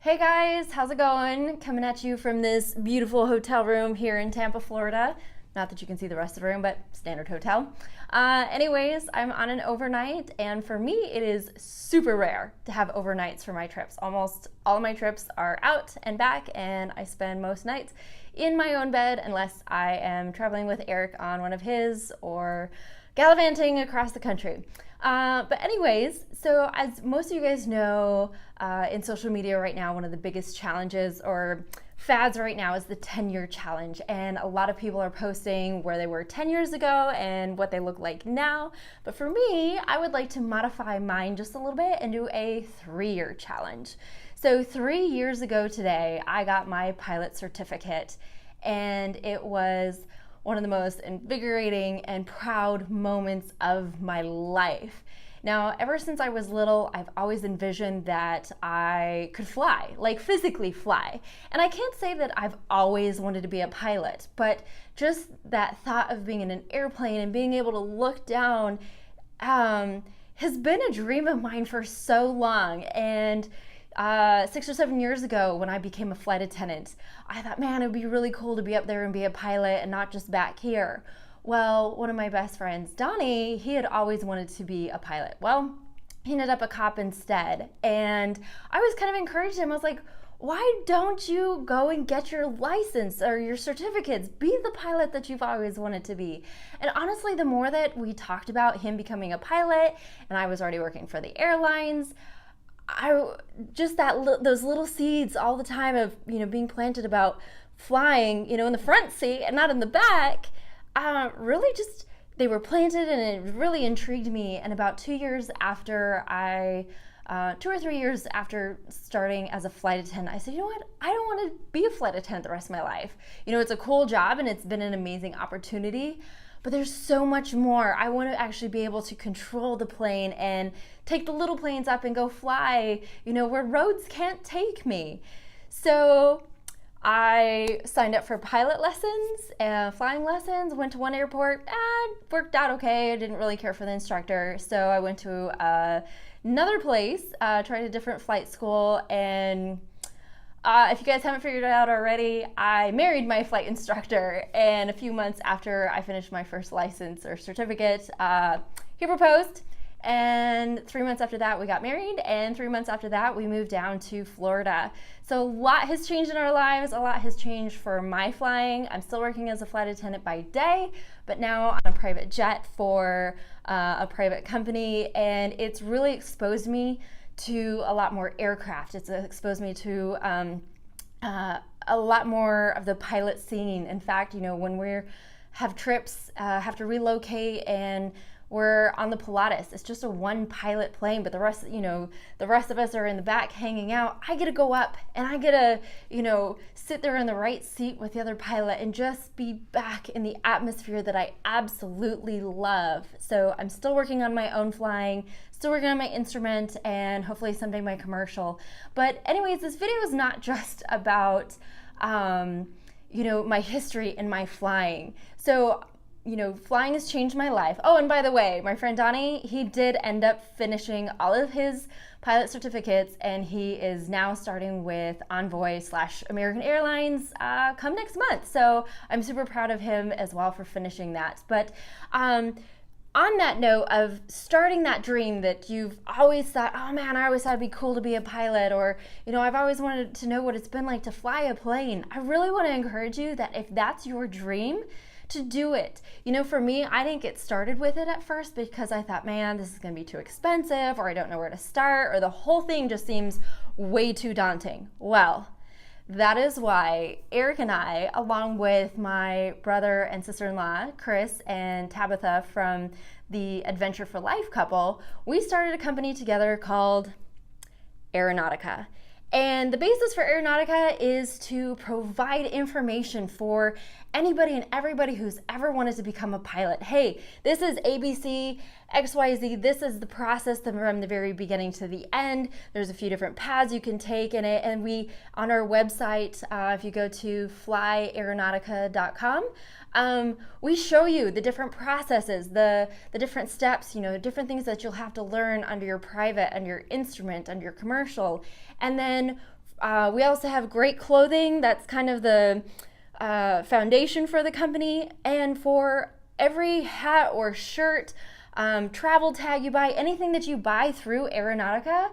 Hey guys, how's it going? Coming at you from this beautiful hotel room here in Tampa, Florida. Not that you can see the rest of the room, but standard hotel. Anyways, I'm on an overnight, and for me, it is super rare to have overnights for my trips. Almost all of my trips are out and back, and I spend most nights in my own bed unless I am traveling with Eric on one of his or gallivanting across the country. But anyways, so as most of you guys know, in social media right now, one of the biggest challenges or fads right now is the 10-year challenge. And a lot of people are posting where they were 10 years ago and what they look like now. But for me, I would like to modify mine just a little bit and do a 3-year challenge. So 3 years ago today, I got my pilot certificate, and it was one of the most invigorating and proud moments of my life. Now, ever since I was little, I've always envisioned that I could fly, like physically fly. And I can't say that I've always wanted to be a pilot, but just that thought of being in an airplane and being able to look down has been a dream of mine for so long. And 6 or 7 years ago, when I became a flight attendant, I thought, man, it would be really cool to be up there and be a pilot and not just back here. Well, one of my best friends, Donnie, he had always wanted to be a pilot. Well, he ended up a cop instead. And I was kind of encouraging him. I was like, why don't you go and get your license or your certificates? Be the pilot that you've always wanted to be. And honestly, the more that we talked about him becoming a pilot, and I was already working for the airlines, those little seeds all the time of being planted about flying in the front seat and not in the back, really just they were planted, and it really intrigued me. And about 2 years after 2 or 3 years after starting as a flight attendant, I said, you know what, I don't want to be a flight attendant the rest of my life. It's a cool job and it's been an amazing opportunity, but there's so much more. I want to actually be able to control the plane and take the little planes up and go fly, where roads can't take me. So I signed up for pilot lessons and flying lessons, went to one airport, worked out okay. I didn't really care for the instructor. So I went to another place, tried a different flight school, and if you guys haven't figured it out already, I married my flight instructor, and a few months after I finished my first license or certificate, he proposed, and 3 months after that we got married, and 3 months after that we moved down to Florida. So a lot has changed in our lives, a lot has changed for my flying. I'm still working as a flight attendant by day, but now on a private jet for a private company, and it's really exposed me to a lot more aircraft. It's exposed me to a lot more of the pilot scene. In fact, when we have trips, have to relocate, and we're on the Pilatus, it's just a one pilot plane, but the rest of us are in the back hanging out. I get to go up and I get to, sit there in the right seat with the other pilot and just be back in the atmosphere that I absolutely love. So I'm still working on my own flying, still working on my instrument, and hopefully someday my commercial. But anyways, this video is not just about, my history and my flying. So flying has changed my life. Oh, and by the way, my friend Donnie, he did end up finishing all of his pilot certificates, and he is now starting with Envoy/American Airlines come next month. So I'm super proud of him as well for finishing that. But on that note of starting that dream that you've always thought, oh man, I always thought it'd be cool to be a pilot, or, I've always wanted to know what it's been like to fly a plane. I really want to encourage you that if that's your dream, to do it. For me, I didn't get started with it at first because I thought, man, this is going to be too expensive, or I don't know where to start, or the whole thing just seems way too daunting. Well, that is why Eric and I, along with my brother and sister-in-law, Chris and Tabitha from the Adventure for Life couple, we started a company together called Aeronautica. And the basis for Aeronautica is to provide information for anybody and everybody who's ever wanted to become a pilot. Hey, this is ABC, XYZ. This is the process from the very beginning to the end. There's a few different paths you can take in it. And we, on our website, if you go to flyaeronautica.com, we show you the different processes, the different steps, different things that you'll have to learn under your private, under your instrument, under your commercial. And then We also have great clothing. That's kind of the foundation for the company. And for every hat or shirt, travel tag you buy, anything that you buy through Aeronautica,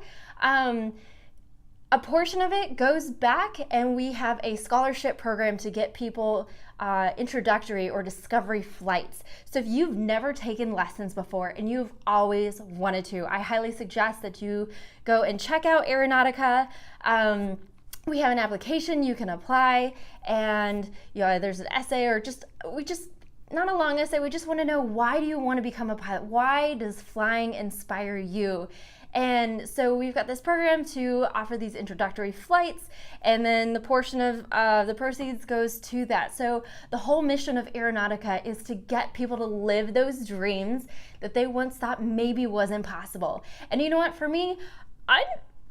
a portion of it goes back, and we have a scholarship program to get people introductory or discovery flights. So if you've never taken lessons before and you've always wanted to, I highly suggest that you go and check out Aeronautica. We have an application you can apply, and there's an essay, or not a long essay. We just want to know, why do you want to become a pilot? Why does flying inspire you? And so we've got this program to offer these introductory flights, and then the portion of the proceeds goes to that. So the whole mission of Aeronautica is to get people to live those dreams that they once thought maybe wasn't possible. And you know what? For me, I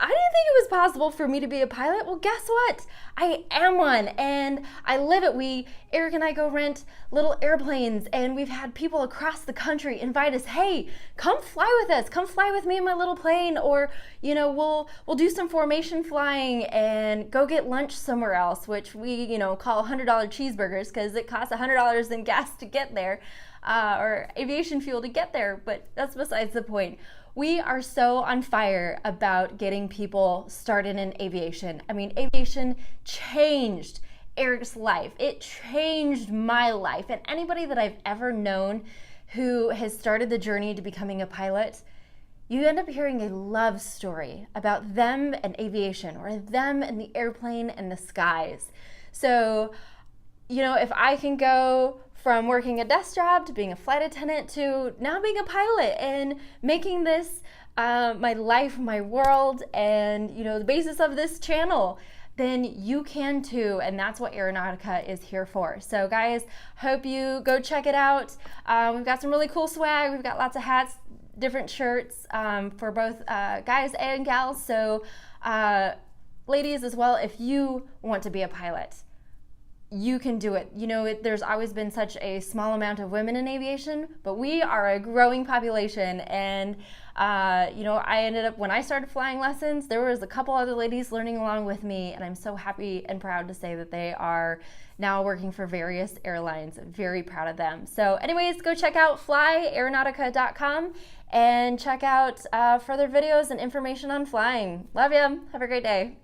didn't think it was possible for me to be a pilot. Well, guess what? I am one, and I live it. Eric and I go rent little airplanes, and we've had people across the country invite us, hey, come fly with us. Come fly with me in my little plane, or, we'll do some formation flying and go get lunch somewhere else, which we, call $100 cheeseburgers, because it costs $100 in gas to get there, or aviation fuel to get there, but that's besides the point. We are so on fire about getting people started in aviation. I mean, aviation changed Eric's life. It changed my life. And anybody that I've ever known who has started the journey to becoming a pilot, you end up hearing a love story about them and aviation, or them and the airplane and the skies. So, if I can go from working a desk job to being a flight attendant to now being a pilot and making this my life, my world, and the basis of this channel, then you can too, and that's what Aeronautica is here for. So guys, hope you go check it out. We've got some really cool swag. We've got lots of hats, different shirts for both guys and gals. So ladies as well, if you want to be a pilot, you can do it. There's always been such a small amount of women in aviation, but we are a growing population. And, I ended up, when I started flying lessons, there was a couple other ladies learning along with me, and I'm so happy and proud to say that they are now working for various airlines. I'm very proud of them. So anyways, go check out flyaeronautica.com and check out further videos and information on flying. Love you. Have a great day.